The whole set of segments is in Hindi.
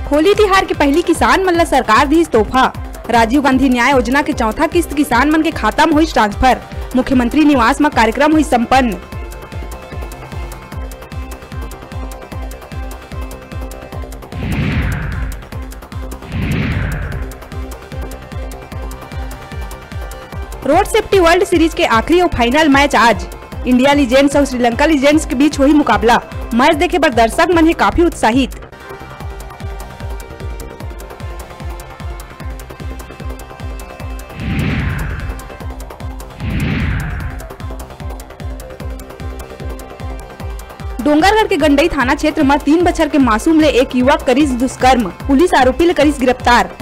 होली तिहार के पहली किसान मन ला सरकार दी तोहफा। राजीव गांधी न्याय योजना के चौथा किस्त किसान मन के खाता में हुई ट्रांसफर। मुख्यमंत्री निवास में कार्यक्रम हुई संपन्न। रोड सेफ्टी वर्ल्ड सीरीज के आखिरी और फाइनल मैच आज। इंडिया लीजेंड्स और श्रीलंका लीजेंड्स के बीच हुई मुकाबला। मैच देखे पर दर्शक मन है काफी उत्साहित। डोंगरगढ़ के गंडई थाना क्षेत्र में 3 बछर के मासूम ले एक युवक करीस दुष्कर्म। पुलिस आरोपी ले करीस गिरफ्तार।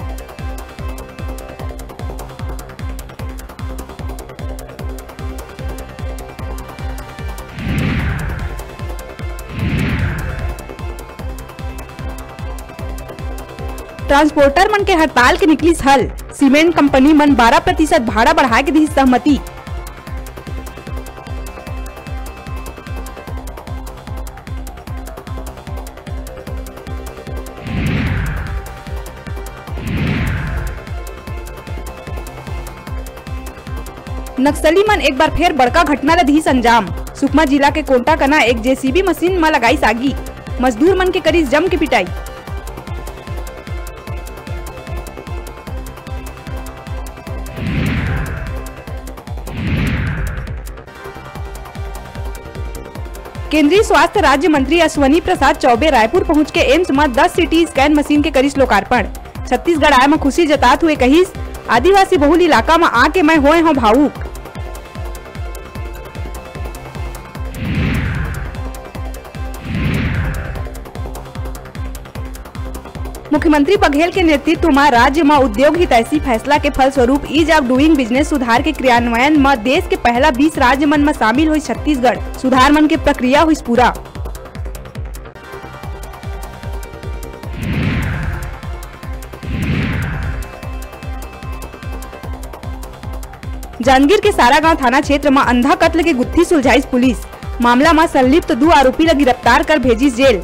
ट्रांसपोर्टर मन के हड़ताल के निकली हल। सीमेंट कंपनी मन 12% भाड़ा बढ़ाए के दी सहमति। नक्सली मन एक बार फिर बड़का घटना ला दी अंजाम। सुकमा जिला के कोंटा कना एक जेसीबी मशीन में लगाई आगी। मजदूर मन के करीस जम के पिटाई। केंद्रीय स्वास्थ्य राज्य मंत्री अश्वनी प्रसाद चौबे रायपुर पहुंच के एम्स में 10 सीटी स्कैन मशीन के करीस लोकार्पण। छत्तीसगढ़ आए में खुशी जतात हुए कहिस, आदिवासी बहुल इलाका में आके मैं होए हूँ भावुक। मुख्यमंत्री बघेल के नेतृत्व में राज्य में उद्योग हित ऐसी फैसला के फलस्वरूप ईज ऑफ डूइंग बिजनेस सुधार के क्रियान्वयन में देश के पहला 20 राज्य मन में शामिल हुई छत्तीसगढ़। सुधार मन के प्रक्रिया हुई पूरा। जांजगीर के सारागांव थाना क्षेत्र में अंधा कत्ल के गुत्थी सुलझाई पुलिस। मामला में संलिप्त 2 आरोपी ला गिरफ्तार कर भेजी जेल।